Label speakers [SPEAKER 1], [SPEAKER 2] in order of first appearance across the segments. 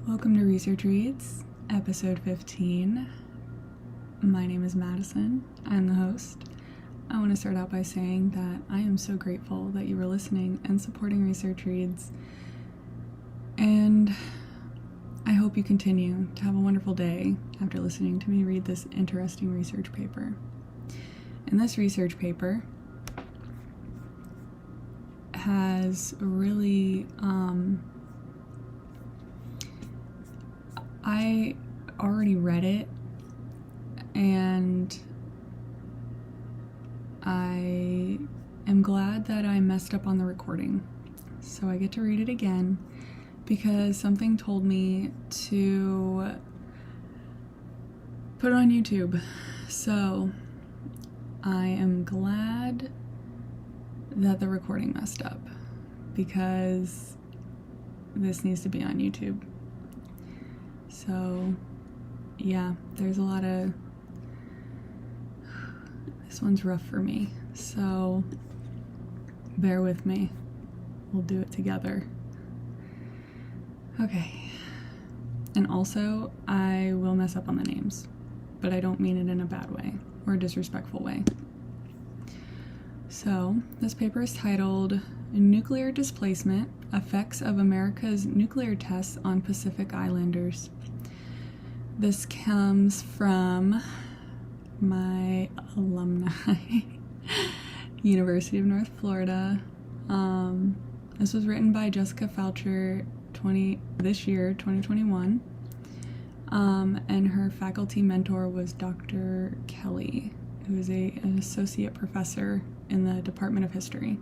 [SPEAKER 1] Welcome to Research Reads, episode 15. My name is Madison. I'm the host. I want to start out by saying that I am so grateful that you were listening and supporting Research Reads. And I hope you continue to have a wonderful day after listening to me read this interesting research paper. And this research paper has really, I already read it, and I am glad that I messed up on the recording. So I get to read it again because something told me to put it on YouTube. So I am glad that the recording messed up because this needs to be on YouTube. So yeah, there's a lot of, this one's rough for me, so bear with me. We'll do it together. Okay. And also, I will mess up on the names, but I don't mean it in a bad way or a disrespectful way. So, this paper is titled Nuclear Displacement: Effects of America's Nuclear Tests on Pacific Islanders. This comes from my alumni, University of North Florida. This was written by Jessica Felcher this year, 2021. And her faculty mentor was Dr. Kelly, who is an associate professor in the Department of History.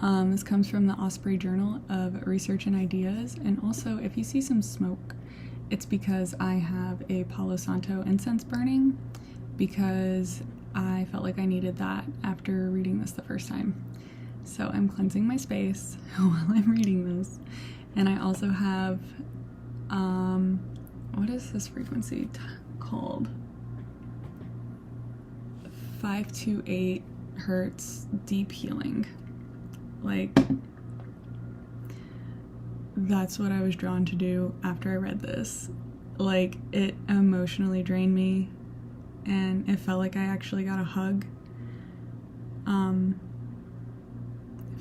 [SPEAKER 1] This comes from the Osprey Journal of Research and Ideas. And also, if you see some smoke, it's because I have a Palo Santo incense burning because I felt like I needed that after reading this the first time. So I'm cleansing my space while I'm reading this. And I also have, what is this frequency called? 528 hertz deep healing. Like, that's what I was drawn to do after I read this. Like, it emotionally drained me, and it felt like I actually got a hug. I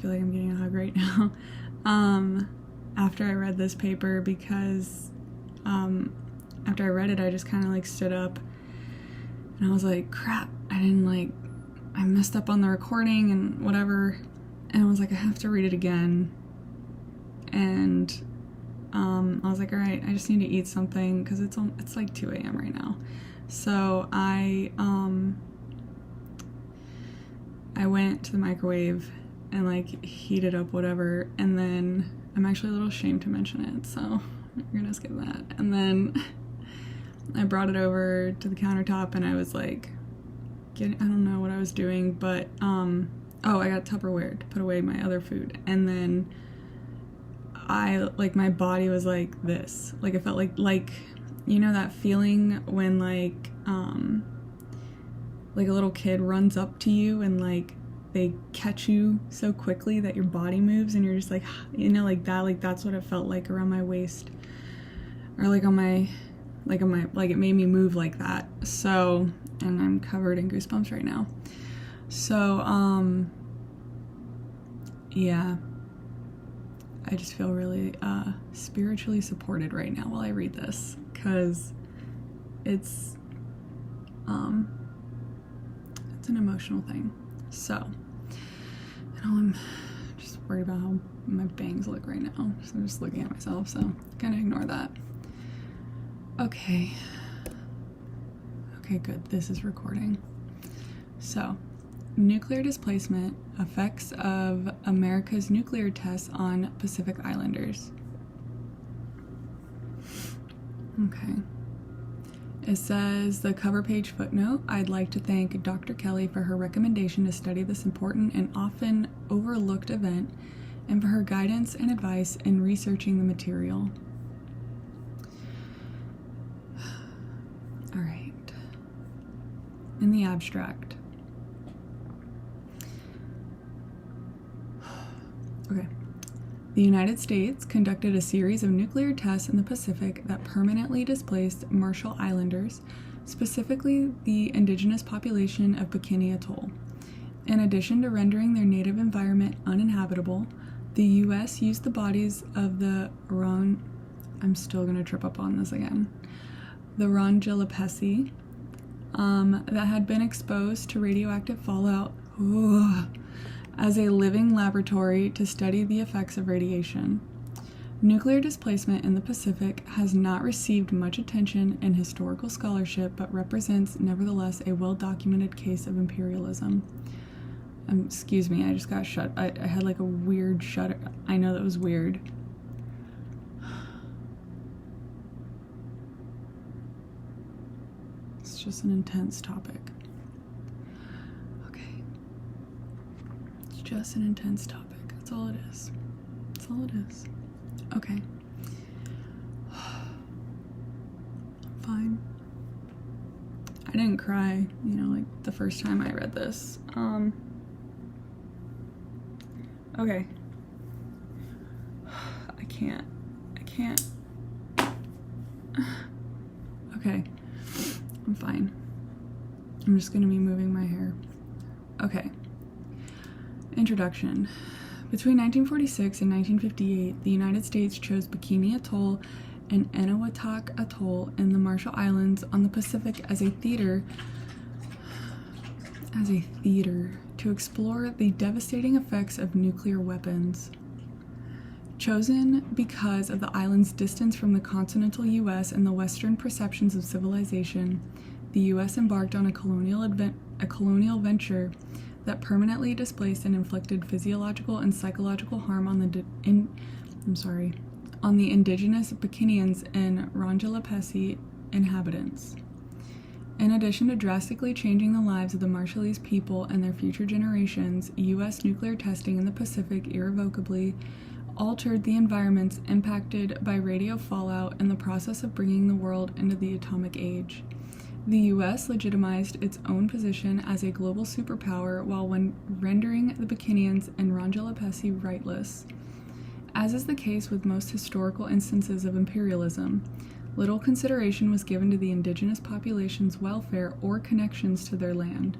[SPEAKER 1] feel like I'm getting a hug right now. After I read this paper, because after I read it, I just kind of like stood up, and I was like, crap, I messed up on the recording and whatever, and I was like, I have to read it again. And I was like, all right, I just need to eat something because it's like 2 a.m. right now. So I went to the microwave and like heated up whatever, and then I'm actually a little ashamed to mention it, so you're gonna skip that. And then I brought it over to the countertop, and I was like, I don't know what I was doing, but I got Tupperware to put away my other food, and then my body was like this. Like, it felt like, you know that feeling when like a little kid runs up to you and like they catch you so quickly that your body moves and you're just like, you know, like that, like that's what it felt like around my waist, or like on my, like it made me move like that. So, and I'm covered in goosebumps right now. So, yeah. I just feel really spiritually supported right now while I read this, because it's an emotional thing. So, and I'm just worried about how my bangs look right now, so I'm just looking at myself, so kind of ignore that. Okay, good, this is recording. So, Nuclear Displacement: Effects of America's Nuclear Tests on Pacific Islanders. Okay. It says, the cover page footnote, I'd like to thank Dr. Kelly for her recommendation to study this important and often overlooked event, and for her guidance and advice in researching the material. All right. In the abstract. Okay. The United States conducted a series of nuclear tests in the Pacific that permanently displaced Marshall Islanders, specifically the indigenous population of Bikini Atoll. In addition to rendering their native environment uninhabitable, the U.S. used the bodies of the I'm still going to trip up on this again. The Rongelapesi that had been exposed to radioactive fallout as a living laboratory to study the effects of radiation. Nuclear displacement in the Pacific has not received much attention in historical scholarship, but represents nevertheless a well-documented case of imperialism. Excuse me, I just got shut. I had like a weird shudder. I know that was weird. It's just an intense topic. Okay. It's just an intense topic. That's all it is. That's all it is. Okay. I'm fine. I didn't cry, like the first time I read this. Okay. I can't. Okay. I'm fine. I'm just gonna be moving my hair. Okay. Introduction. Between 1946 and 1958, the United States chose Bikini Atoll and Eniwetok Atoll in the Marshall Islands on the Pacific as a theater to explore the devastating effects of nuclear weapons. Chosen because of the island's distance from the continental U.S. and the Western perceptions of civilization, the U.S. embarked on a colonial venture that permanently displaced and inflicted physiological and psychological harm on the indigenous Bikinians and Rongelapesi inhabitants. In addition to drastically changing the lives of the Marshallese people and their future generations, U.S. nuclear testing in the Pacific irrevocably altered the environments impacted by radio fallout in the process of bringing the world into the atomic age. The U.S. legitimized its own position as a global superpower while rendering the Bikinians and Rongelapesi rightless. As is the case with most historical instances of imperialism, little consideration was given to the indigenous population's welfare or connections to their land,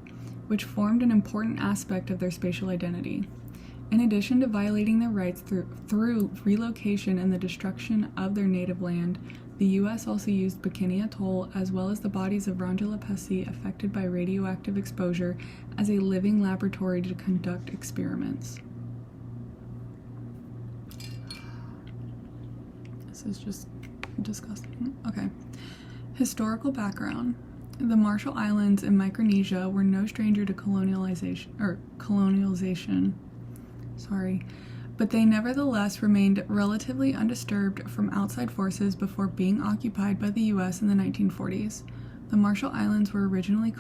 [SPEAKER 1] which formed an important aspect of their spatial identity. In addition to violating their rights through relocation and the destruction of their native land, the U.S. also used Bikini Atoll as well as the bodies of Rongelapesi affected by radioactive exposure as a living laboratory to conduct experiments. This is just disgusting. Okay. Historical background. The Marshall Islands in Micronesia were no stranger to colonialization, but they nevertheless remained relatively undisturbed from outside forces before being occupied by the U.S. in the 1940s. The Marshall Islands were originally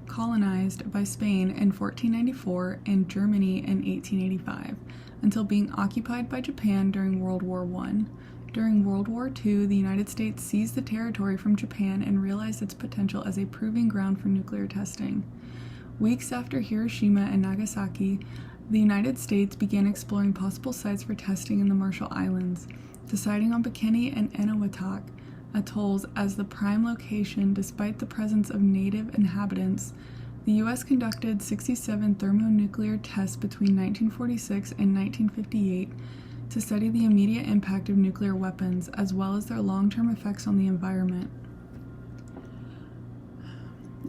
[SPEAKER 1] colonized by Spain in 1494 and Germany in 1885, until being occupied by Japan during World War I. During World War II, the United States seized the territory from Japan and realized its potential as a proving ground for nuclear testing. Weeks after Hiroshima and Nagasaki, the United States began exploring possible sites for testing in the Marshall Islands, deciding on Bikini and Eniwetok atolls as the prime location despite the presence of native inhabitants. The U.S. conducted 67 thermonuclear tests between 1946 and 1958 to study the immediate impact of nuclear weapons, as well as their long-term effects on the environment.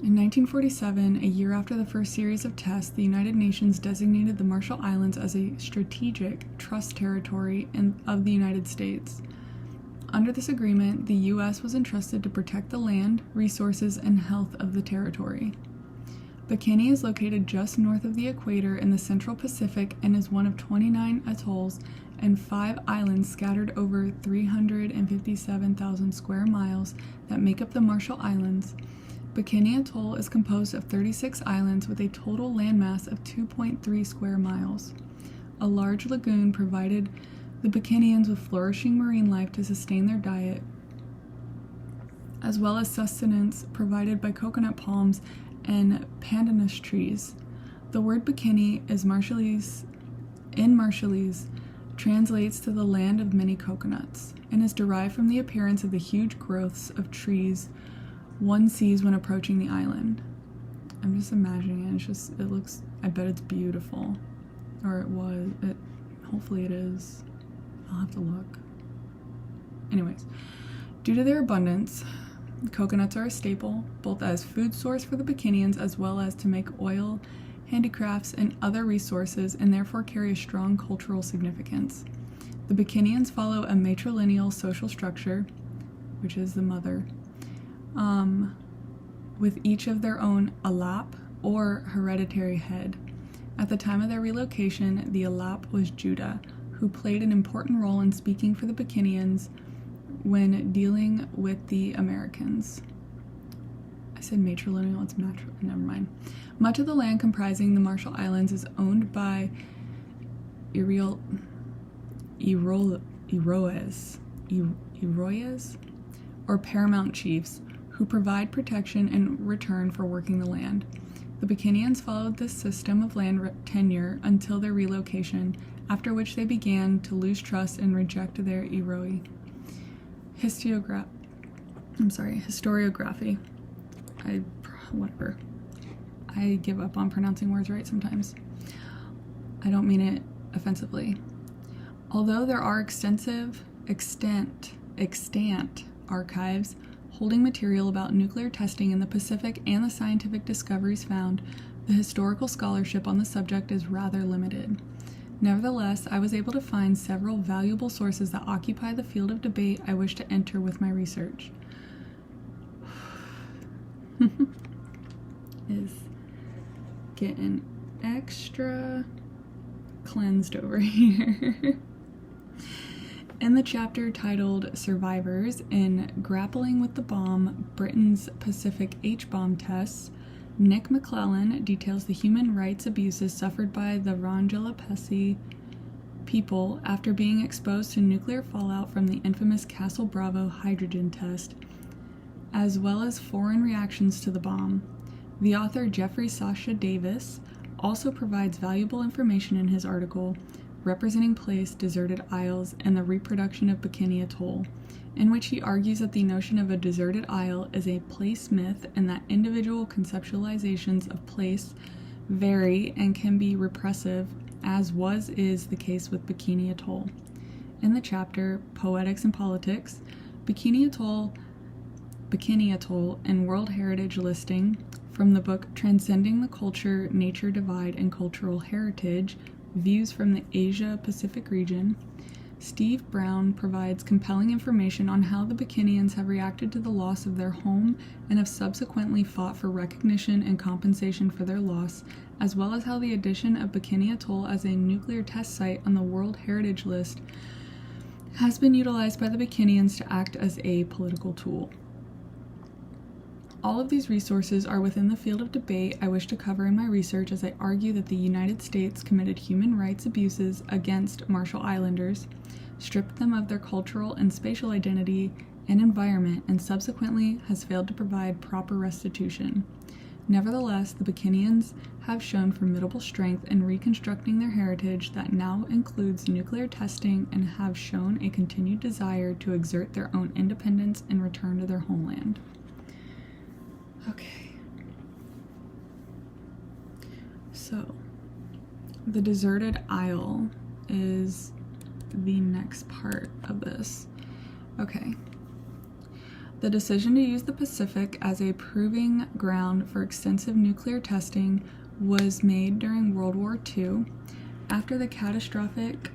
[SPEAKER 1] In 1947, a year after the first series of tests, the United Nations designated the Marshall Islands as a strategic trust territory of the United States. Under this agreement, the U.S. was entrusted to protect the land, resources, and health of the territory. Bikini is located just north of the equator in the Central Pacific and is one of 29 atolls and 5 islands scattered over 357,000 square miles that make up the Marshall Islands. Bikini Atoll is composed of 36 islands with a total landmass of 2.3 square miles. A large lagoon provided the Bikinians with flourishing marine life to sustain their diet, as well as sustenance provided by coconut palms and pandanus trees. The word bikini is Marshallese translates to the land of many coconuts, and is derived from the appearance of the huge growths of trees one sees when approaching the island. I'm just imagining it. It looks, I bet it's beautiful. Or it was. Hopefully it is. I'll have to look. Anyways, due to their abundance, coconuts are a staple, both as food source for the Bikinians as well as to make oil, handicrafts, and other resources, and therefore carry a strong cultural significance. The Bikinians follow a matrilineal social structure, which is the mother, with each of their own alap, or hereditary head. At the time of their relocation, the alap was Judah, who played an important role in speaking for the Bikinians when dealing with the Americans. I said matrilineal, it's never mind. Much of the land comprising the Marshall Islands is owned by Eroes, or paramount chiefs, who provide protection in return for working the land. The Bikinians followed this system of land tenure until their relocation, after which they began to lose trust and reject their Eroi. Historiography. Whatever. I give up on pronouncing words right sometimes. I don't mean it offensively. Although there are extant archives holding material about nuclear testing in the Pacific and the scientific discoveries found, the historical scholarship on the subject is rather limited. Nevertheless, I was able to find several valuable sources that occupy the field of debate I wish to enter with my research. Is getting extra cleansed over here. In the chapter titled Survivors in Grappling with the Bomb, Britain's Pacific H-Bomb Tests, Nick McClellan details the human rights abuses suffered by the Rangelapesi people after being exposed to nuclear fallout from the infamous Castle Bravo hydrogen test, as well as foreign reactions to the bomb. The author Jeffrey Sasha Davis also provides valuable information in his article, Representing Place, Deserted Isles, and the Reproduction of Bikini Atoll, in which he argues that the notion of a deserted isle is a place myth and that individual conceptualizations of place vary and can be repressive, as is the case with Bikini Atoll. In the chapter Poetics and Politics, Bikini Atoll and World Heritage Listing, from the book Transcending the Culture, Nature Divide, and Cultural Heritage, Views from the Asia-Pacific Region, Steve Brown provides compelling information on how the Bikinians have reacted to the loss of their home and have subsequently fought for recognition and compensation for their loss, as well as how the addition of Bikini Atoll as a nuclear test site on the World Heritage List has been utilized by the Bikinians to act as a political tool. All of these resources are within the field of debate I wish to cover in my research, as I argue that the United States committed human rights abuses against Marshall Islanders, stripped them of their cultural and spatial identity and environment, and subsequently has failed to provide proper restitution. Nevertheless, the Bikinians have shown formidable strength in reconstructing their heritage that now includes nuclear testing, and have shown a continued desire to exert their own independence and return to their homeland. Okay. So, the deserted isle is the next part of this. Okay. The decision to use the Pacific as a proving ground for extensive nuclear testing was made during World War II, after the catastrophic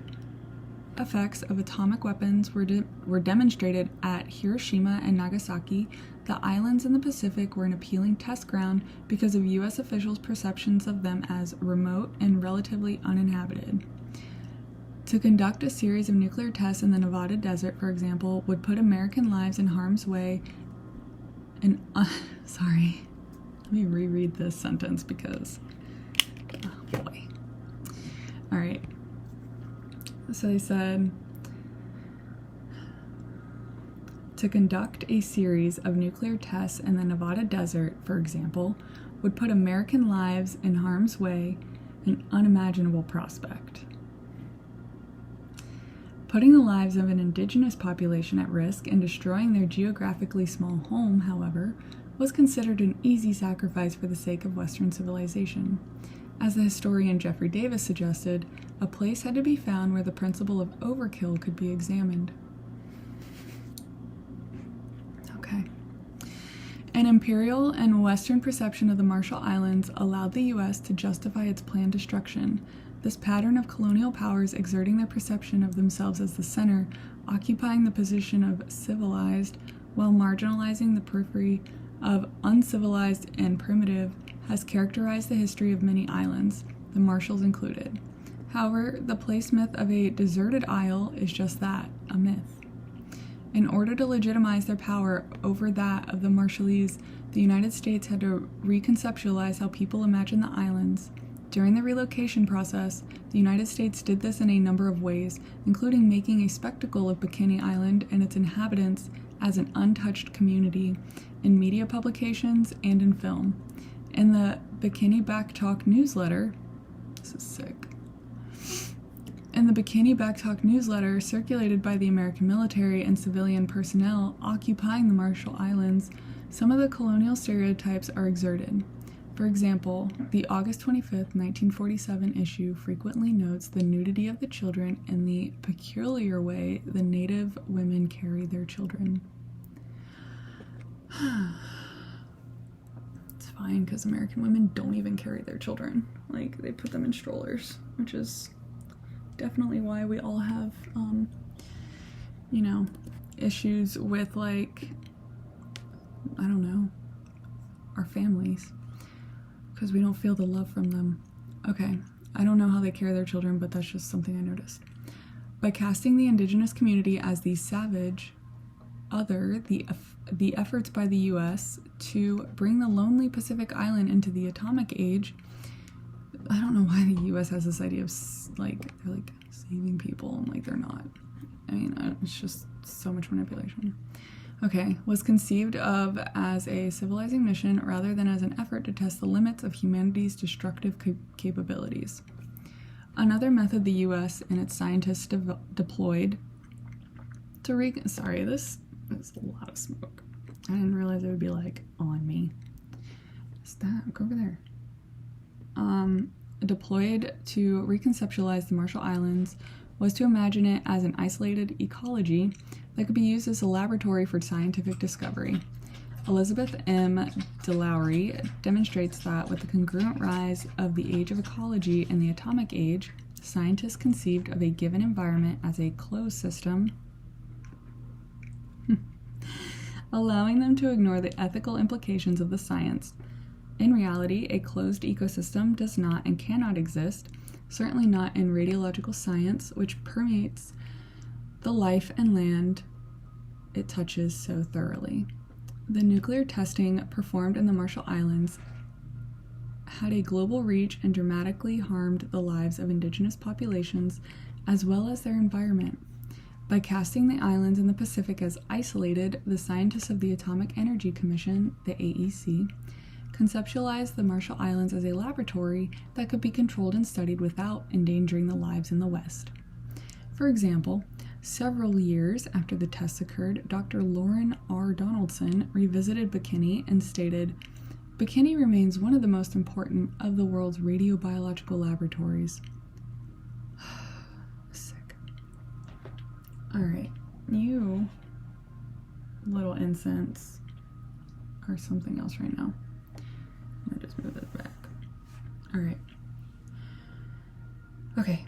[SPEAKER 1] effects of atomic weapons were demonstrated at Hiroshima and Nagasaki. The islands in the Pacific were an appealing test ground because of U.S. officials' perceptions of them as remote and relatively uninhabited. To conduct a series of nuclear tests in the Nevada desert, for example, would put American lives in harm's way. And sorry, let me reread this sentence because, oh boy. All right. So they said, to conduct a series of nuclear tests in the Nevada desert, for example, would put American lives in harm's way, an unimaginable prospect. Putting the lives of an indigenous population at risk and destroying their geographically small home, however, was considered an easy sacrifice for the sake of Western civilization. As the historian Jeffrey Davis suggested, a place had to be found where the principle of overkill could be examined. Okay. An imperial and Western perception of the Marshall Islands allowed the U.S. to justify its planned destruction. This pattern of colonial powers exerting their perception of themselves as the center, occupying the position of civilized, while marginalizing the periphery of uncivilized and primitive, has characterized the history of many islands, the Marshalls included. However, the place myth of a deserted isle is just that, a myth. In order to legitimize their power over that of the Marshallese, the United States had to reconceptualize how people imagine the islands. During the relocation process, the United States did this in a number of ways, including making a spectacle of Bikini Island and its inhabitants as an untouched community, in media publications and in film. In the Bikini Back Talk newsletter, this is sick. In the Bikini Back Talk newsletter circulated by the American military and civilian personnel occupying the Marshall Islands, some of the colonial stereotypes are exerted. For example, the August 25, 1947 issue frequently notes the nudity of the children and the peculiar way the native women carry their children. It's fine, because American women don't even carry their children. Like, they put them in strollers, which is definitely why we all have, issues with, like, I don't know, our families. Because we don't feel the love from them. Okay, I don't know how they carry their children, but that's just something I noticed. By casting the indigenous community as the savage other, the efforts by the U.S. to bring the lonely Pacific Island into the atomic age, I don't know why the U.S. has this idea of, they're, saving people, and, they're not. I mean, it's just so much manipulation. Okay, was conceived of as a civilizing mission rather than as an effort to test the limits of humanity's destructive capabilities. Another method the U.S. and its scientists deployed to sorry, this is a lot of smoke. I didn't realize it would be, on me. Stop, go over there. Deployed to reconceptualize the Marshall Islands was to imagine it as an isolated ecology that could be used as a laboratory for scientific discovery. Elizabeth M. DeLowry demonstrates that with the congruent rise of the age of ecology and the atomic age, scientists conceived of a given environment as a closed system, allowing them to ignore the ethical implications of the science. In reality, a closed ecosystem does not and cannot exist, certainly not in radiological science, which permeates the life and land it touches so thoroughly. The nuclear testing performed in the Marshall Islands had a global reach and dramatically harmed the lives of indigenous populations as well as their environment. By casting the islands in the Pacific as isolated, the scientists of the Atomic Energy Commission, the AEC, conceptualized the Marshall Islands as a laboratory that could be controlled and studied without endangering the lives in the West. For example, several years after the tests occurred, Dr. Lauren R. Donaldson revisited Bikini and stated, "Bikini remains one of the most important of the world's radiobiological laboratories." Sick. Alright, you little incense are something else right now. I'm gonna just move this back. Alright. Okay.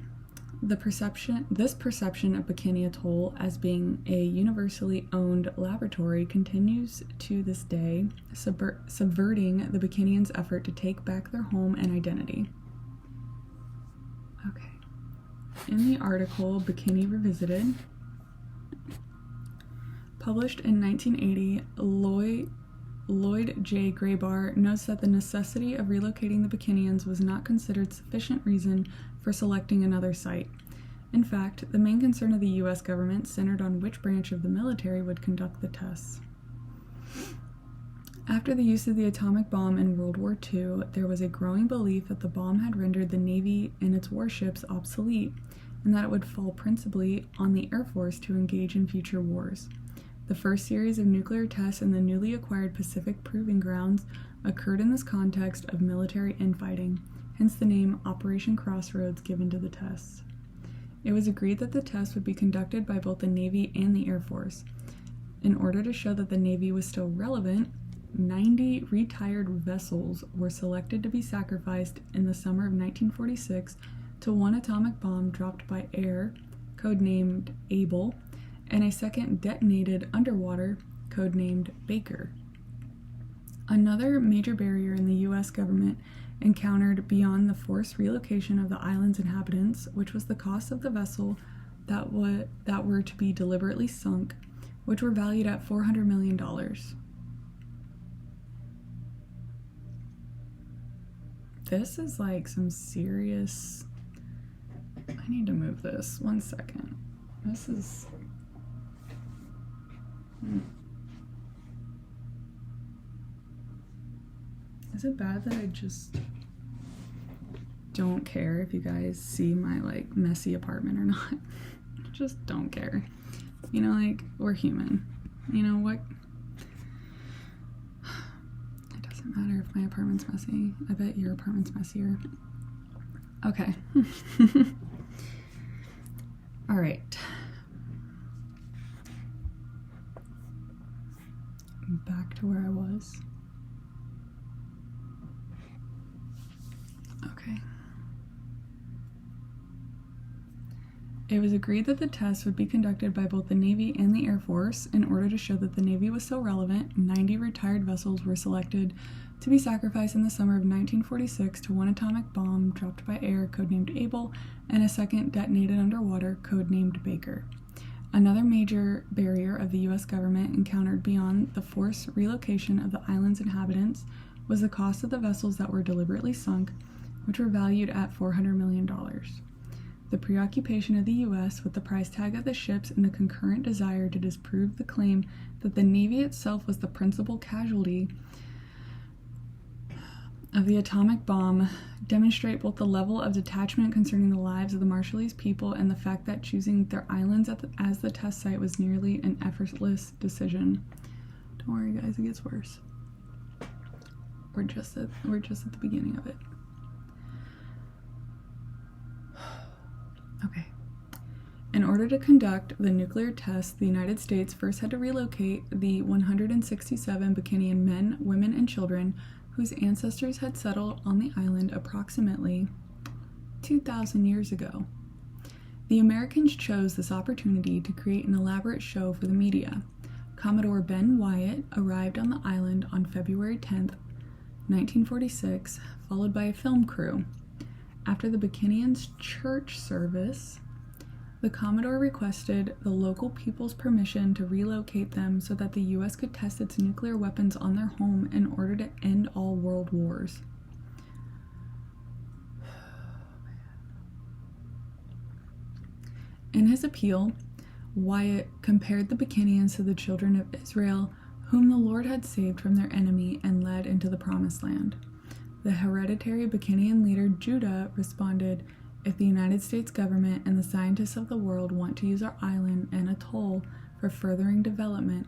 [SPEAKER 1] This perception of Bikini Atoll as being a universally owned laboratory continues to this day, subverting the Bikinians' effort to take back their home and identity. Okay. In the article Bikini Revisited, published in 1980, Lloyd J. Graybar notes that the necessity of relocating the Bikinians was not considered sufficient reason for selecting another site. In fact, the main concern of the U.S. government centered on which branch of the military would conduct the tests. After the use of the atomic bomb in World War II, there was a growing belief that the bomb had rendered the Navy and its warships obsolete, and that it would fall principally on the Air Force to engage in future wars. The first series of nuclear tests in the newly acquired Pacific Proving Grounds occurred in this context of military infighting, hence the name Operation Crossroads given to the tests. It was agreed that the tests would be conducted by both the Navy and the Air Force. In order to show that the Navy was still relevant, 90 retired vessels were selected to be sacrificed in the summer of 1946 to one atomic bomb dropped by air, codenamed Able, and a second detonated underwater, codenamed Baker. Another major barrier in the U.S. government encountered beyond the forced relocation of the island's inhabitants, which was the cost of the vessel that were to be deliberately sunk, which were valued at $400 million. This is like some serious... I need to move this. 1 second. This is... Is it bad that I just don't care if you guys see my like messy apartment or not? Just don't care. You know, like, we're human. You know what? It doesn't matter if my apartment's messy. I bet your apartment's messier. Okay. All right. Back to where I was. Okay. It was agreed that the tests would be conducted by both the Navy and the Air Force. In order to show that the Navy was so relevant, 90 retired vessels were selected to be sacrificed in the summer of 1946 to one atomic bomb dropped by air, codenamed Able, and a second detonated underwater, codenamed Baker. Another major barrier of the U.S. government encountered beyond the forced relocation of the island's inhabitants was the cost of the vessels that were deliberately sunk, which were valued at $400 million. The preoccupation of the U.S. with the price tag of the ships and the concurrent desire to disprove the claim that the Navy itself was the principal casualty of the atomic bomb demonstrate both the level of detachment concerning the lives of the Marshallese people and the fact that choosing their islands as the test site was nearly an effortless decision. Don't worry, guys, it gets worse. We're just at the beginning of it. Okay. In order to conduct the nuclear tests, the United States first had to relocate the 167 Bikinian men, women, and children whose ancestors had settled on the island approximately 2,000 years ago. The Americans chose this opportunity to create an elaborate show for the media. Commodore Ben Wyatt arrived on the island on February 10th, 1946, followed by a film crew. After the Bikinians' church service, the Commodore requested the local people's permission to relocate them so that the U.S. could test its nuclear weapons on their home in order to end all world wars. In his appeal, Wyatt compared the Bikinians to the children of Israel, whom the Lord had saved from their enemy and led into the Promised Land. The hereditary Bikinian leader Judah responded, "If the United States government and the scientists of the world want to use our island and atoll for furthering development,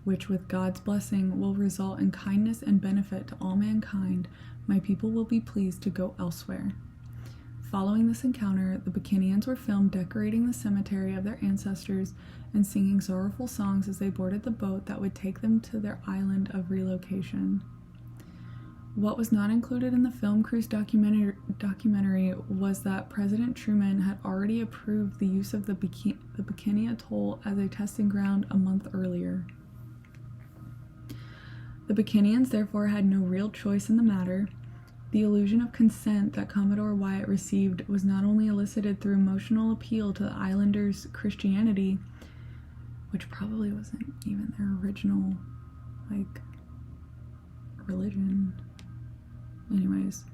[SPEAKER 1] which with God's blessing will result in kindness and benefit to all mankind, my people will be pleased to go elsewhere." Following this encounter, the Bikinians were filmed decorating the cemetery of their ancestors and singing sorrowful songs as they boarded the boat that would take them to their island of relocation. What was not included in the film crew's documentary was that President Truman had already approved the use of the Bikini Atoll as a testing ground a month earlier. The Bikinians therefore had no real choice in the matter. The illusion of consent that Commodore Wyatt received was not only elicited through emotional appeal to the islanders' Christianity, which probably wasn't even their original, religion. Anyways,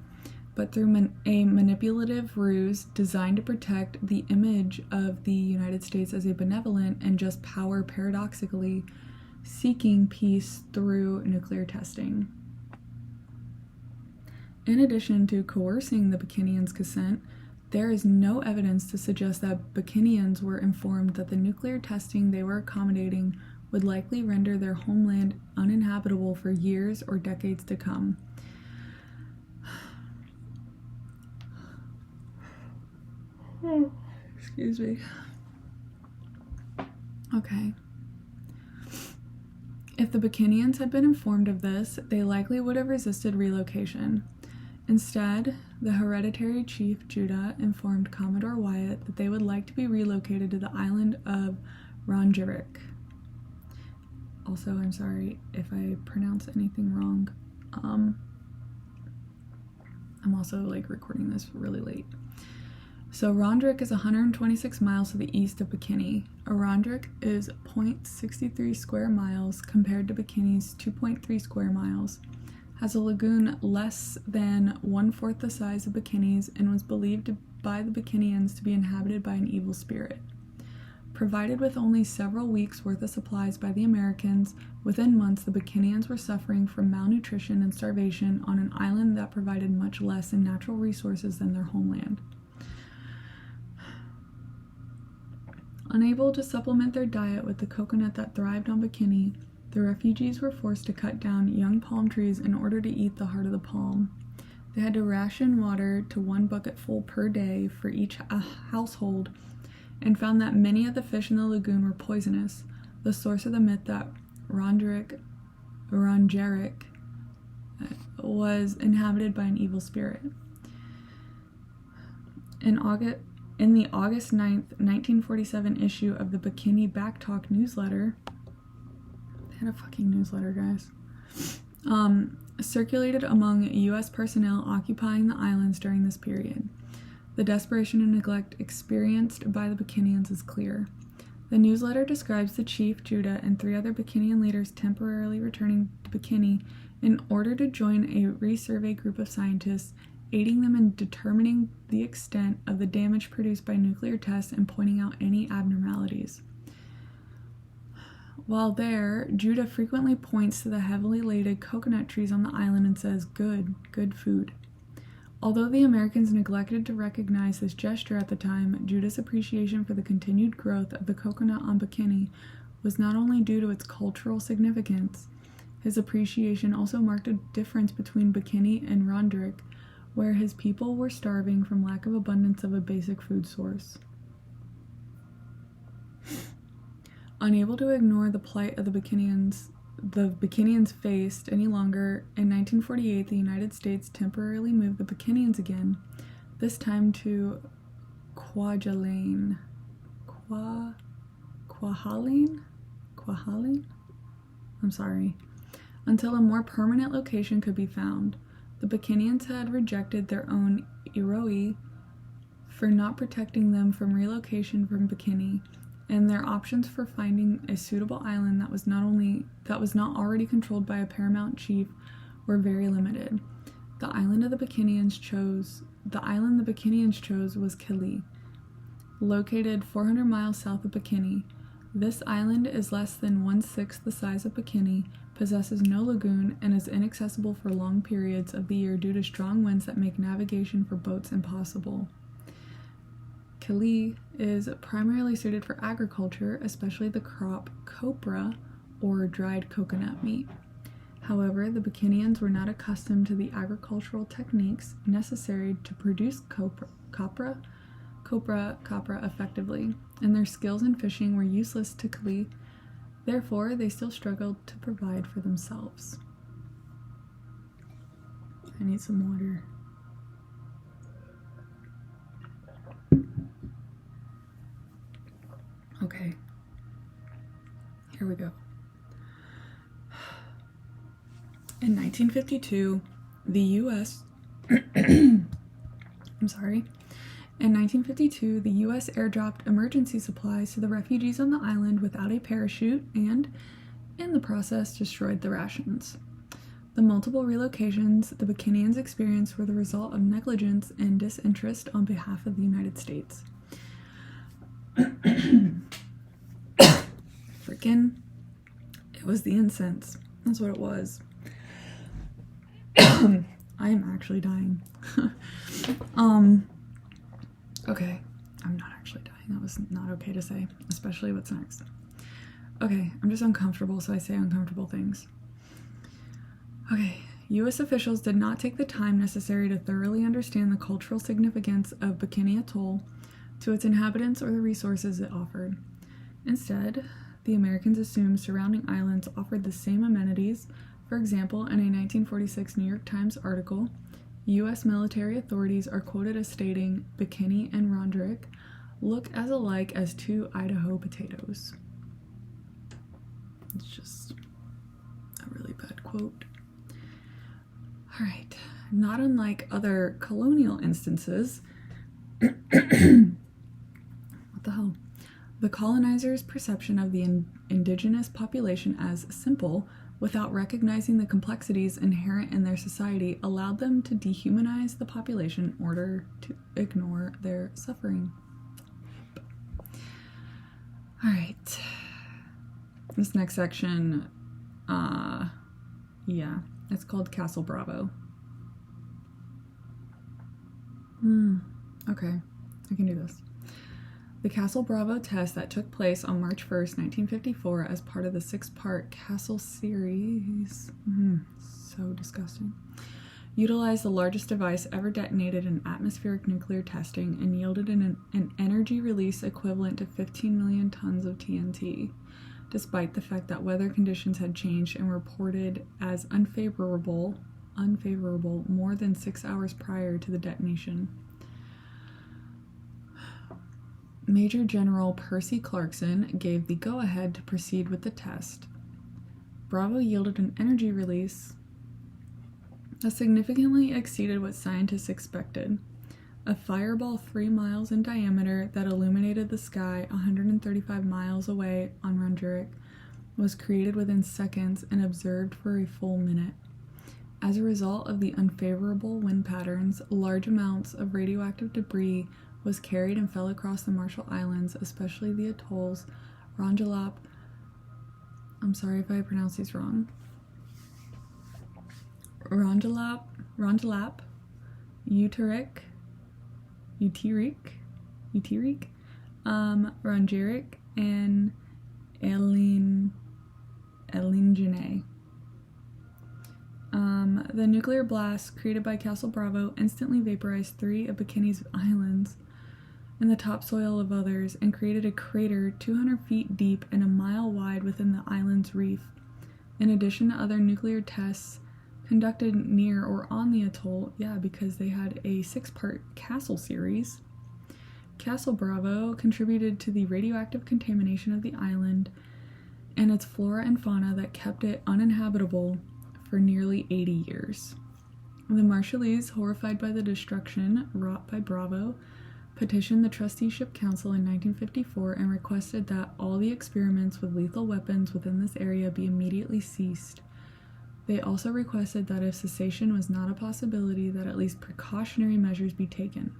[SPEAKER 1] but through a manipulative ruse designed to protect the image of the United States as a benevolent and just power, paradoxically seeking peace through nuclear testing. In addition to coercing the Bikinians' consent, There is no evidence to suggest that Bikinians were informed that the nuclear testing they were accommodating would likely render their homeland uninhabitable for years or decades to come. Excuse me. Okay. If the Bikinians had been informed of this, they likely would have resisted relocation. Instead, the hereditary chief Judah informed Commodore Wyatt that they would like to be relocated to the island of Rongerik. Also, I'm sorry if I pronounce anything wrong. I'm also recording this really late. So Rongerik is 126 miles to the east of Bikini. Rongerik is 0.63 square miles compared to Bikini's 2.3 square miles. Has a lagoon less than 1/4 the size of Bikini's and was believed by the Bikinians to be inhabited by an evil spirit. Provided with only several weeks' worth of supplies by the Americans, within months the Bikinians were suffering from malnutrition and starvation on an island that provided much less in natural resources than their homeland. Unable to supplement their diet with the coconut that thrived on Bikini, the refugees were forced to cut down young palm trees in order to eat the heart of the palm. They had to ration water to 1 bucketful per day for each household, and found that many of the fish in the lagoon were poisonous, the source of the myth that Rongerik was inhabited by an evil spirit. In the August 9th, 1947 issue of the Bikini Backtalk newsletter, they had a fucking newsletter, guys, circulated among U.S. personnel occupying the islands during this period. The desperation and neglect experienced by the Bikinians is clear. The newsletter describes the chief, Judah, and 3 other Bikinian leaders temporarily returning to Bikini in order to join a resurvey group of scientists, aiding them in determining the extent of the damage produced by nuclear tests and pointing out any abnormalities. While there, Judah frequently points to the heavily laden coconut trees on the island and says, good food. Although the Americans neglected to recognize this gesture at the time, Judah's appreciation for the continued growth of the coconut on Bikini was not only due to its cultural significance. His appreciation also marked a difference between Bikini and Rongerik, where his people were starving from lack of abundance of a basic food source. Unable to ignore the plight of the Bikinians faced any longer, in 1948 the United States temporarily moved the Bikinians again, this time to Kwajalein. Kwajalein? I'm sorry. Until a more permanent location could be found. The Bikinians had rejected their own Iroi for not protecting them from relocation from Bikini, and their options for finding a suitable island that was not already controlled by a paramount chief were very limited. The island the Bikinians chose was Kili, located 400 miles south of Bikini. This island is less than 1/6 the size of Bikini, possesses no lagoon, and is inaccessible for long periods of the year due to strong winds that make navigation for boats impossible. Kili is primarily suited for agriculture, especially the crop copra, or dried coconut meat. However, the Bikinians were not accustomed to the agricultural techniques necessary to produce copra effectively, and their skills in fishing were useless to Kili. Therefore, they still struggled to provide for themselves. I need some water. Okay, here we go. In 1952, the U.S. In 1952, the U.S. airdropped emergency supplies to the refugees on the island without a parachute and, in the process, destroyed the rations. The multiple relocations the Bikinians experienced were the result of negligence and disinterest on behalf of the United States. Freaking, it was the incense. That's what it was. I am actually dying. Okay, I'm not actually dying. That was not okay to say, especially what's next. Okay, I'm just uncomfortable, so I say uncomfortable things. Okay, U.S. officials did not take the time necessary to thoroughly understand the cultural significance of Bikini Atoll to its inhabitants or the resources it offered. Instead, the Americans assumed surrounding islands offered the same amenities. For example, in a 1946 New York Times article, U.S. military authorities are quoted as stating, Bikini and Rongerik look as alike as two Idaho potatoes. It's just a really bad quote. All right, not unlike other colonial instances, what the hell? The colonizers' perception of the indigenous population as simple, without recognizing the complexities inherent in their society, allowed them to dehumanize the population in order to ignore their suffering. All right. This next section, it's called Castle Bravo. Okay, I can do this. The Castle Bravo test that took place on March 1st, 1954 as part of the 6-part Castle series, so disgusting, utilized the largest device ever detonated in atmospheric nuclear testing and yielded an energy release equivalent to 15 million tons of TNT, despite the fact that weather conditions had changed and reported as unfavorable more than 6 hours prior to the detonation. Major General Percy Clarkson gave the go-ahead to proceed with the test. Bravo yielded an energy release that significantly exceeded what scientists expected. A fireball 3 miles in diameter that illuminated the sky 135 miles away on Rongerik was created within seconds and observed for a full minute. As a result of the unfavorable wind patterns, large amounts of radioactive debris was carried and fell across the Marshall Islands, especially the atolls Rongelap. I'm sorry if I pronounce these wrong. Rongelap, Rongerik, Rongerik, and Elingene. The nuclear blast created by Castle Bravo instantly vaporized 3 of Bikini's islands and the topsoil of others, and created a crater 200 feet deep and a mile wide within the island's reef. In addition to other nuclear tests conducted near or on the atoll, because they had a 6-part Castle series, Castle Bravo contributed to the radioactive contamination of the island and its flora and fauna that kept it uninhabitable for nearly 80 years. The Marshallese, horrified by the destruction wrought by Bravo, petitioned the Trusteeship Council in 1954 and requested that all the experiments with lethal weapons within this area be immediately ceased. They also requested that if cessation was not a possibility, that at least precautionary measures be taken,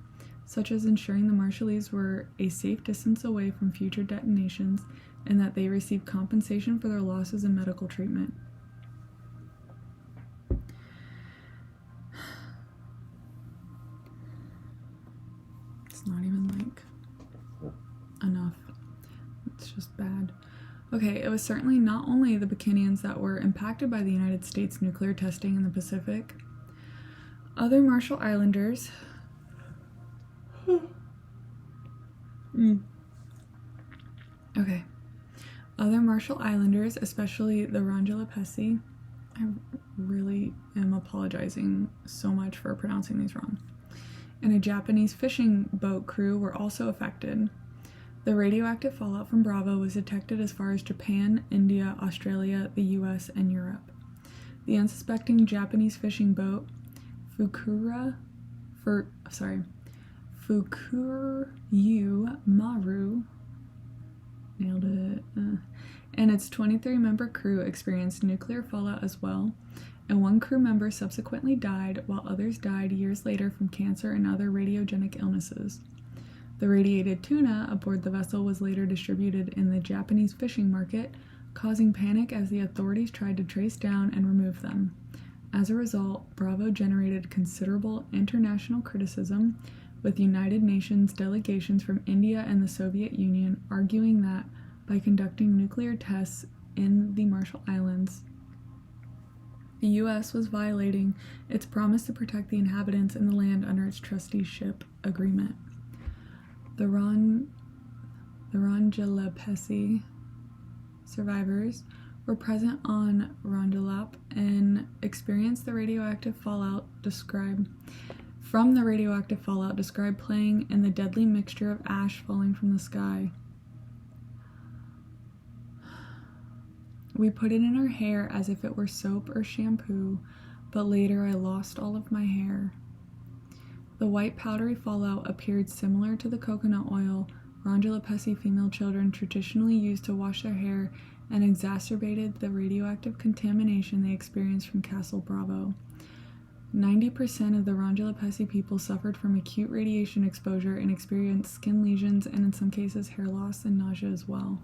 [SPEAKER 1] such as ensuring the Marshallese were a safe distance away from future detonations and that they receive compensation for their losses and medical treatment. Not even enough. It's just bad. Okay, it was certainly not only the Bikinians that were impacted by the United States nuclear testing in the Pacific. Other Marshall Islanders Other Marshall Islanders, especially the Rongelapesi, I really am apologizing so much for pronouncing these wrong, and a Japanese fishing boat crew were also affected. The radioactive fallout from Bravo was detected as far as Japan, India, Australia, the US, and Europe. The unsuspecting Japanese fishing boat, Fukuryu Maru, nailed it, and its 23-member crew experienced nuclear fallout as well, and one crew member subsequently died, while others died years later from cancer and other radiogenic illnesses. The radiated tuna aboard the vessel was later distributed in the Japanese fishing market, causing panic as the authorities tried to trace down and remove them. As a result, Bravo generated considerable international criticism, with United Nations delegations from India and the Soviet Union arguing that by conducting nuclear tests in the Marshall Islands, the U.S. was violating its promise to protect the inhabitants and the land under its trusteeship agreement. The Rongelapesi survivors were present on Rongelap and experienced the radioactive fallout described playing in the deadly mixture of ash falling from the sky. We put it in our hair as if it were soap or shampoo, but later I lost all of my hair. The white powdery fallout appeared similar to the coconut oil Rongelapesi female children traditionally used to wash their hair and exacerbated the radioactive contamination they experienced from Castle Bravo. 90% of the Rongelapesi people suffered from acute radiation exposure and experienced skin lesions and in some cases hair loss and nausea as well.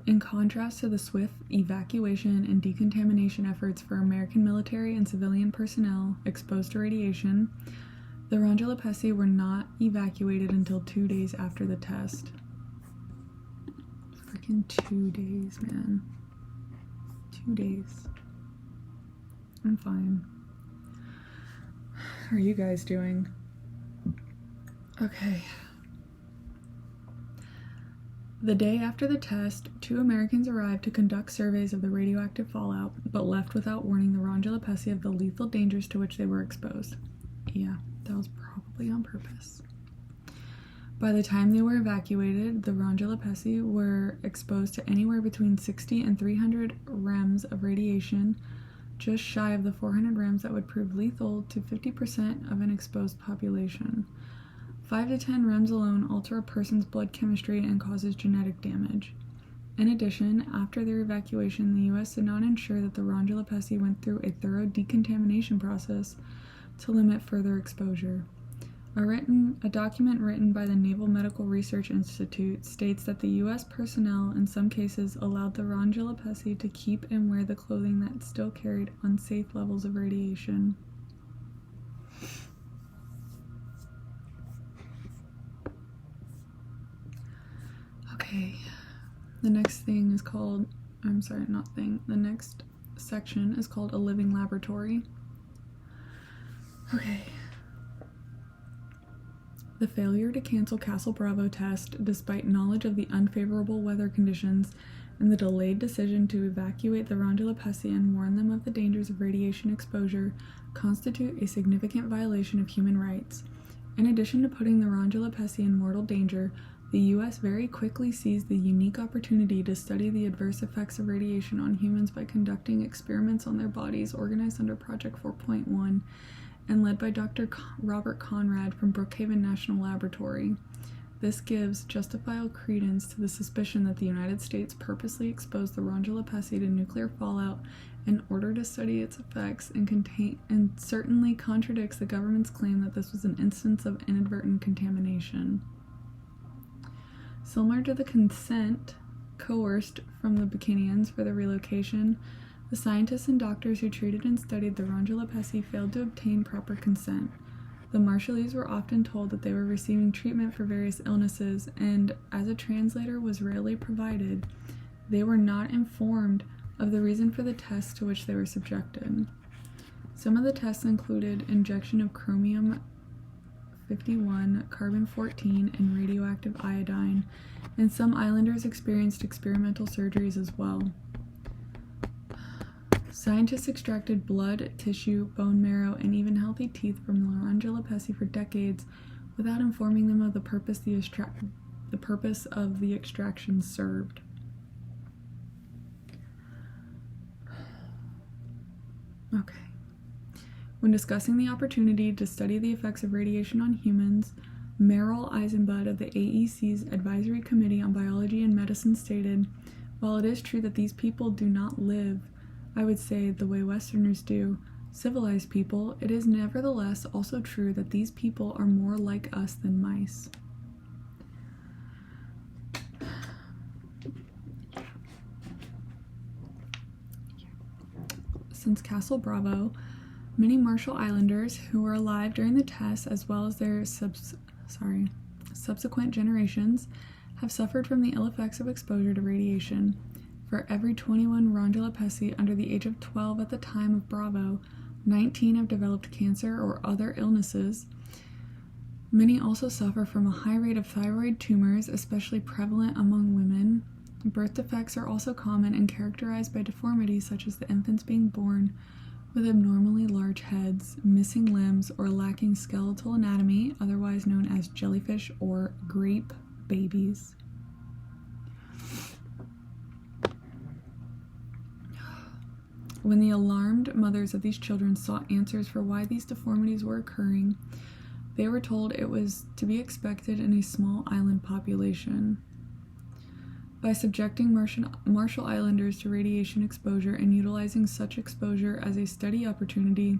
[SPEAKER 1] In contrast to the swift evacuation and decontamination efforts for American military and civilian personnel exposed to radiation, the Rongelapesi were not evacuated until 2 days after the test. Freaking 2 days, man. 2 days. I'm fine. How are you guys doing? Okay. The day after the test, 2 Americans arrived to conduct surveys of the radioactive fallout, but left without warning the Rongelapesi of the lethal dangers to which they were exposed. Yeah, that was probably on purpose. By the time they were evacuated, the Rongelapesi were exposed to anywhere between 60 and 300 rems of radiation, just shy of the 400 rems that would prove lethal to 50% of an exposed population. 5 to 10 rems alone alter a person's blood chemistry and causes genetic damage. In addition, after their evacuation, the U.S. did not ensure that the Rongelapesi went through a thorough decontamination process to limit further exposure. A document written by the Naval Medical Research Institute states that the U.S. personnel in some cases allowed the Rongelapesi to keep and wear the clothing that still carried unsafe levels of radiation. Okay, the next section is called A Living Laboratory. Okay. The failure to cancel Castle Bravo test, despite knowledge of the unfavorable weather conditions, and the delayed decision to evacuate the Rongelapesi and warn them of the dangers of radiation exposure, constitute a significant violation of human rights. In addition to putting the Rongelapesi in mortal danger, the U.S. very quickly seized the unique opportunity to study the adverse effects of radiation on humans by conducting experiments on their bodies organized under Project 4.1 and led by Dr. Robert Conrad from Brookhaven National Laboratory. This gives justifiable credence to the suspicion that the United States purposely exposed the Rongelapesi to nuclear fallout in order to study its effects and certainly contradicts the government's claim that this was an instance of inadvertent contamination. Similar to the consent coerced from the Bikinians for the relocation, the scientists and doctors who treated and studied the Rongelapesi failed to obtain proper consent. The Marshallese were often told that they were receiving treatment for various illnesses, and as a translator was rarely provided, they were not informed of the reason for the tests to which they were subjected. Some of the tests included injection of chromium 51, carbon 14, and radioactive iodine, and some islanders experienced experimental surgeries as well. Scientists extracted blood, tissue, bone marrow, and even healthy teeth from the Rongelapesi for decades without informing them of the purpose of the extraction served. Okay. When discussing the opportunity to study the effects of radiation on humans, Merrill Eisenbud of the AEC's Advisory Committee on Biology and Medicine stated, "While it is true that these people do not live, I would say, the way Westerners do, civilized people, it is nevertheless also true that these people are more like us than mice." Since Castle Bravo, Many Marshall Islanders who were alive during the test, as well as their subsequent generations, have suffered from the ill effects of exposure to radiation. For every 21 Rondelapesi under the age of 12 at the time of Bravo, 19 have developed cancer or other illnesses. Many also suffer from a high rate of thyroid tumors, especially prevalent among women. Birth defects are also common and characterized by deformities such as the infants being born with abnormally large heads, missing limbs, or lacking skeletal anatomy, otherwise known as jellyfish or grape babies. When the alarmed mothers of these children sought answers for why these deformities were occurring, they were told it was to be expected in a small island population. By subjecting Marshall Islanders to radiation exposure and utilizing such exposure as a study opportunity,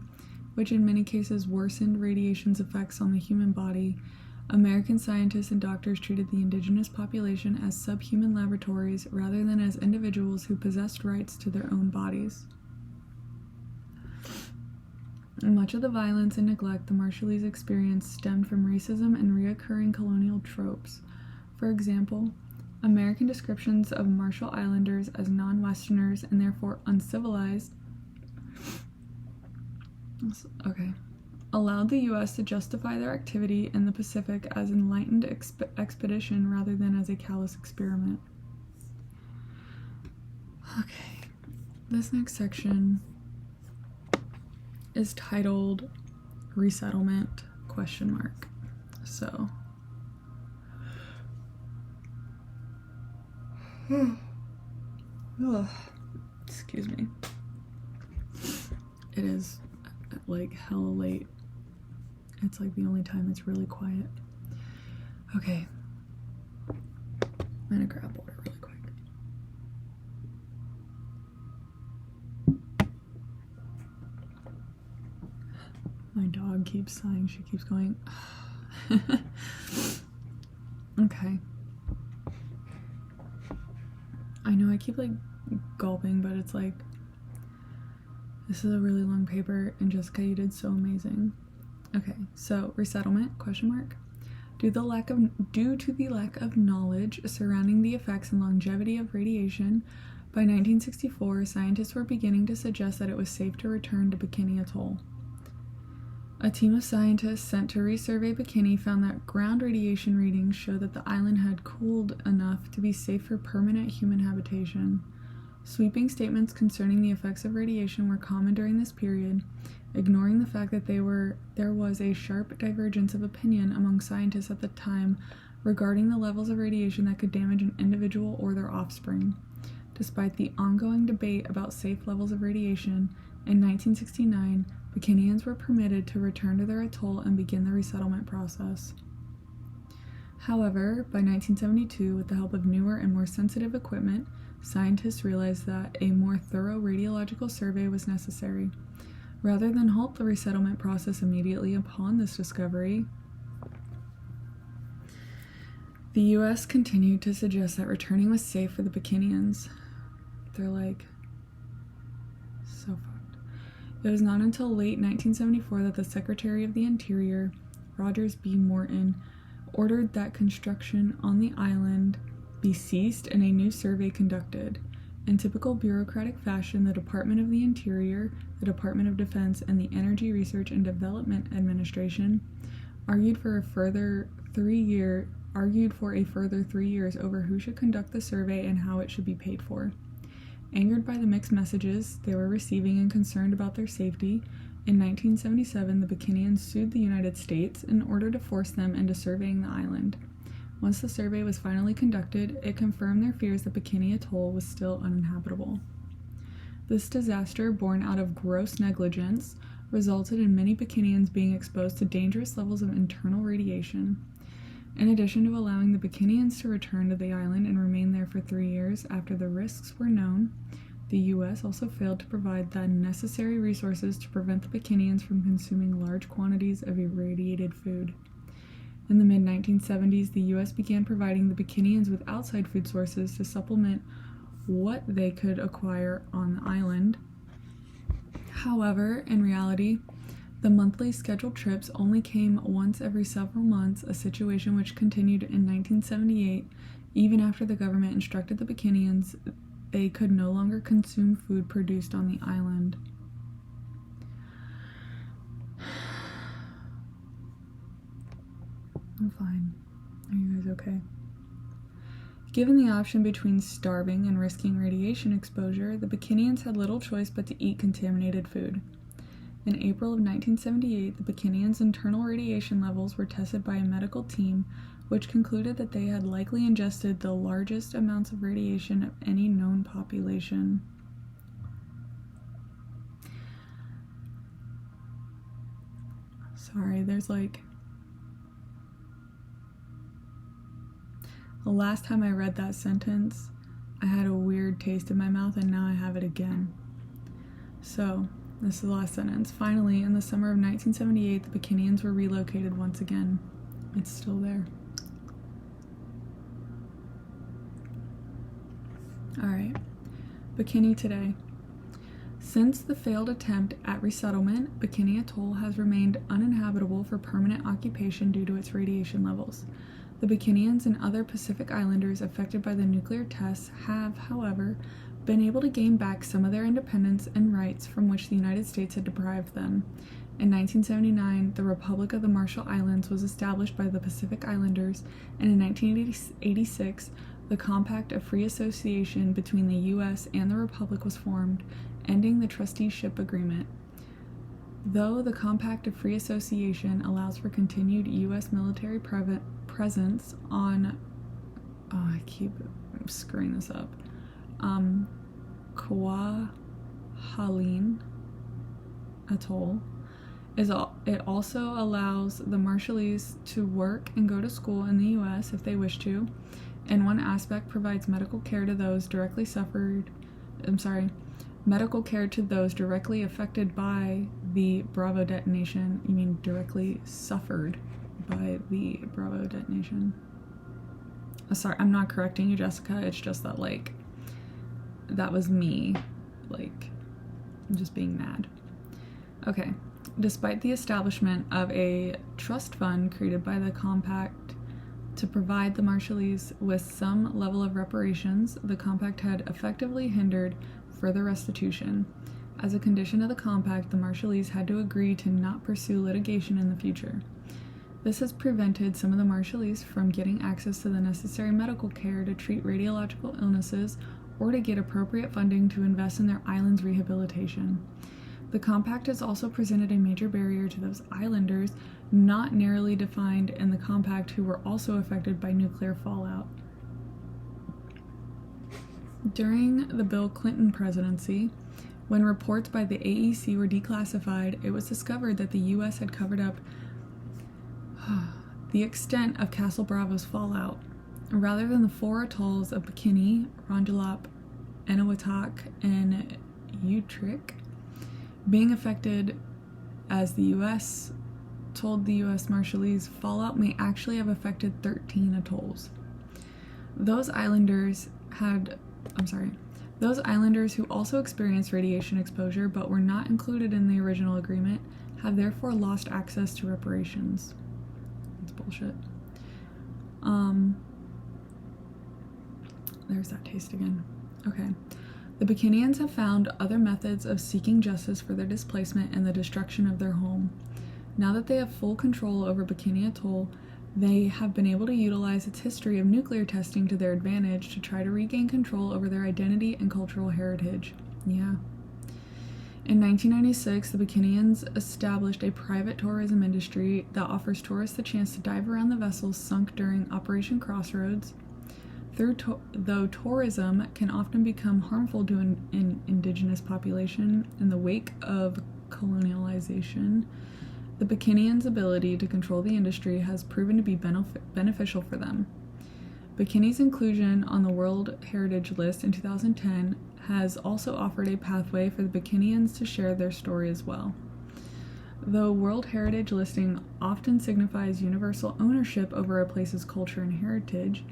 [SPEAKER 1] which in many cases worsened radiation's effects on the human body, American scientists and doctors treated the indigenous population as subhuman laboratories rather than as individuals who possessed rights to their own bodies. Much of the violence and neglect the Marshallese experienced stemmed from racism and recurring colonial tropes. For example, American descriptions of Marshall Islanders as non-Westerners and therefore uncivilized allowed the U.S. to justify their activity in the Pacific as an enlightened expedition rather than as a callous experiment. Okay, this next section is titled Resettlement ? So excuse me. It is like hella late. It's like the only time it's really quiet. Okay. I'm gonna grab water really quick. My dog keeps sighing. She keeps going. Okay. I know I keep like gulping, but it's like, this is a really long paper, and Jessica, you did so amazing. Okay, so resettlement ? Due to the lack of knowledge surrounding the effects and longevity of radiation, by 1964, scientists were beginning to suggest that it was safe to return to Bikini Atoll. A team of scientists sent to resurvey Bikini found that ground radiation readings showed that the island had cooled enough to be safe for permanent human habitation. Sweeping statements concerning the effects of radiation were common during this period, ignoring the fact that there was a sharp divergence of opinion among scientists at the time regarding the levels of radiation that could damage an individual or their offspring. Despite the ongoing debate about safe levels of radiation, in 1969, Bikinians were permitted to return to their atoll and begin the resettlement process. However, by 1972, with the help of newer and more sensitive equipment, scientists realized that a more thorough radiological survey was necessary. Rather than halt the resettlement process immediately upon this discovery, the U.S. continued to suggest that returning was safe for the Bikinians. They're like, so fucked. It was not until late 1974 that the Secretary of the Interior, Rogers B. Morton, ordered that construction on the island be ceased and a new survey conducted. In typical bureaucratic fashion, the Department of the Interior, the Department of Defense, and the Energy Research and Development Administration argued for a further 3 years over who should conduct the survey and how it should be paid for. Angered by the mixed messages they were receiving and concerned about their safety, in 1977 the Bikinians sued the United States in order to force them into surveying the island. Once the survey was finally conducted, it confirmed their fears that Bikini Atoll was still uninhabitable. This disaster, born out of gross negligence, resulted in many Bikinians being exposed to dangerous levels of internal radiation. In addition to allowing the Bikinians to return to the island and remain there for 3 years after the risks were known, the U.S. also failed to provide the necessary resources to prevent the Bikinians from consuming large quantities of irradiated food. In the mid-1970s, the U.S. began providing the Bikinians with outside food sources to supplement what they could acquire on the island. However, in reality, the monthly scheduled trips only came once every several months, a situation which continued in 1978, even after the government instructed the Bikinians they could no longer consume food produced on the island. I'm fine. Are you guys okay? Given the option between starving and risking radiation exposure, the Bikinians had little choice but to eat contaminated food. In April of 1978, the Bikinians' internal radiation levels were tested by a medical team, which concluded that they had likely ingested the largest amounts of radiation of any known population. Sorry, there's like... The last time I read that sentence, I had a weird taste in my mouth, and now I have it again. So, this is the last sentence. Finally, in the summer of 1978, the Bikinians were relocated once again. It's still there. Alright, Bikini today. Since the failed attempt at resettlement, Bikini Atoll has remained uninhabitable for permanent occupation due to its radiation levels. The Bikinians and other Pacific Islanders affected by the nuclear tests have, however, been able to gain back some of their independence and rights from which the United States had deprived them. In 1979, the Republic of the Marshall Islands was established by the Pacific Islanders, and in 1986, the Compact of Free Association between the U.S. and the Republic was formed, ending the trusteeship agreement. Though the Compact of Free Association allows for continued U.S. military presence on, I keep screwing this up, Kwajalein Atoll, it also allows the Marshallese to work and go to school in the U.S. if they wish to, and one aspect provides medical care to those directly affected by the Bravo detonation. You mean directly suffered by the Bravo detonation? Sorry, I'm not correcting you, Jessica. It's just that, like, that was me. Like, I'm just being mad. Okay. Despite the establishment of a trust fund created by the Compact to provide the Marshallese with some level of reparations, the Compact had effectively hindered further restitution. As a condition of the Compact, the Marshallese had to agree to not pursue litigation in the future. This has prevented some of the Marshallese from getting access to the necessary medical care to treat radiological illnesses or to get appropriate funding to invest in their island's rehabilitation. The Compact has also presented a major barrier to those islanders not narrowly defined in the Compact who were also affected by nuclear fallout. During the Bill Clinton presidency, when reports by the AEC were declassified, it was discovered that the U.S. had covered up the extent of Castle Bravo's fallout. Rather than the 4 atolls of Bikini, Rongelap, Eniwetok, and Utrik being affected, as the U.S. told the U.S. Marshallese, fallout may actually have affected 13 atolls. Those islanders who also experienced radiation exposure but were not included in the original agreement have therefore lost access to reparations. That's bullshit. There's that taste again. Okay. The Bikinians have found other methods of seeking justice for their displacement and the destruction of their home. Now that they have full control over Bikini Atoll, they have been able to utilize its history of nuclear testing to their advantage to try to regain control over their identity and cultural heritage. Yeah. In 1996, the Bikinians established a private tourism industry that offers tourists the chance to dive around the vessels sunk during Operation Crossroads. Though tourism can often become harmful to an indigenous population in the wake of colonialization, the Bikinians' ability to control the industry has proven to be beneficial for them. Bikini's inclusion on the World Heritage List in 2010 has also offered a pathway for the Bikinians to share their story as well. Though World Heritage listing often signifies universal ownership over a place's culture and heritage,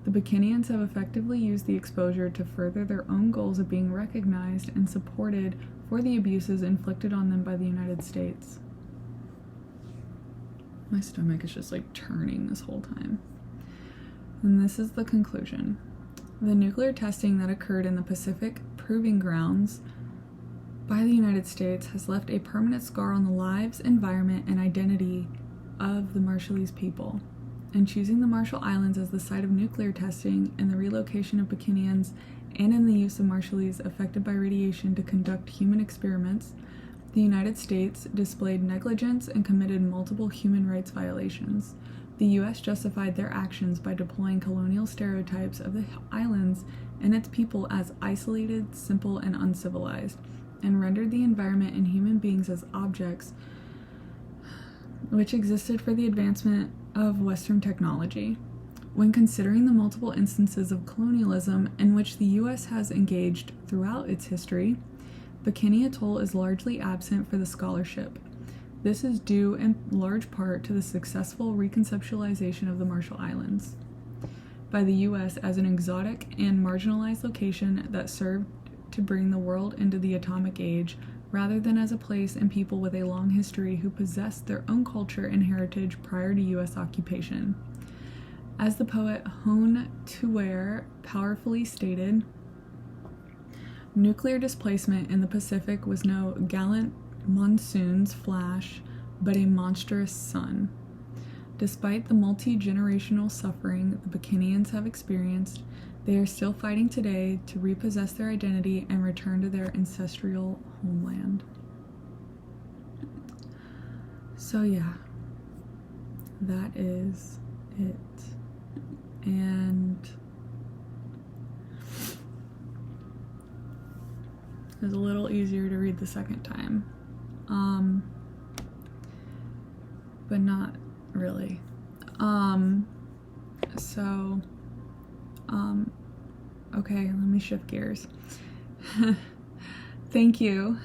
[SPEAKER 1] The Bikinians have effectively used the exposure to further their own goals of being recognized and supported for the abuses inflicted on them by the United States. My stomach is just like turning this whole time. And this is the conclusion. The nuclear testing that occurred in the Pacific Proving Grounds by the United States has left a permanent scar on the lives, environment, and identity of the Marshallese people. And choosing the Marshall Islands as the site of nuclear testing and the relocation of Bikinians and in the use of Marshallese affected by radiation to conduct human experiments, the United States displayed negligence and committed multiple human rights violations. The U.S. justified their actions by deploying colonial stereotypes of the islands and its people as isolated, simple, and uncivilized, and rendered the environment and human beings as objects which existed for the advancement of Western technology. When considering the multiple instances of colonialism in which the U.S. has engaged throughout its history, Bikini Atoll is largely absent for the scholarship. This is due in large part to the successful reconceptualization of the Marshall Islands by the U.S. as an exotic and marginalized location that served to bring the world into the atomic age, rather than as a place and people with a long history who possessed their own culture and heritage prior to U.S. occupation. As the poet Hone Tuer powerfully stated, nuclear displacement in the Pacific was no gallant monsoon's flash, but a monstrous sun. Despite the multi-generational suffering the Bikinians have experienced, they are still fighting today to repossess their identity and return to their ancestral homeland. So yeah, that is it. And it was a little easier to read the second time. But not really. Okay, let me shift gears. Thank you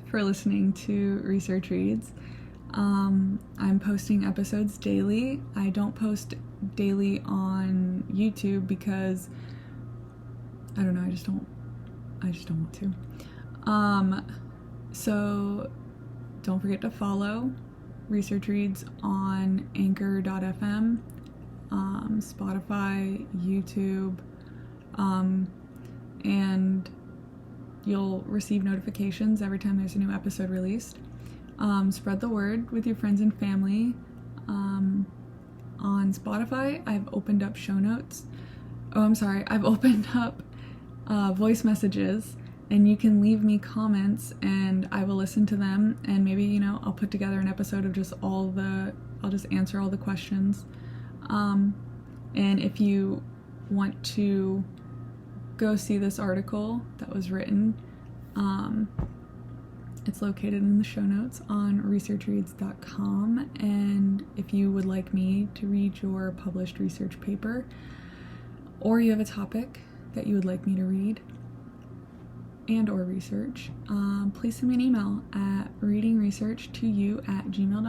[SPEAKER 1] for listening to Research Reads. I'm posting episodes daily. I don't post daily on YouTube because I don't know, I just don't want to. So don't forget to follow Research Reads on Anchor.fm, Spotify, YouTube, and you'll receive notifications every time there's a new episode released. Spread the word with your friends and family. On Spotify, I've opened up show notes. I've opened up voice messages, and you can leave me comments and I will listen to them, and maybe, I'll put together an episode of I'll just answer all the questions. And if you want to go see this article that was written, it's located in the show notes on researchreads.com, and if you would like me to read your published research paper, or you have a topic that you would like me to read and or research, please send me an email at readingresearch2you@gmail.com.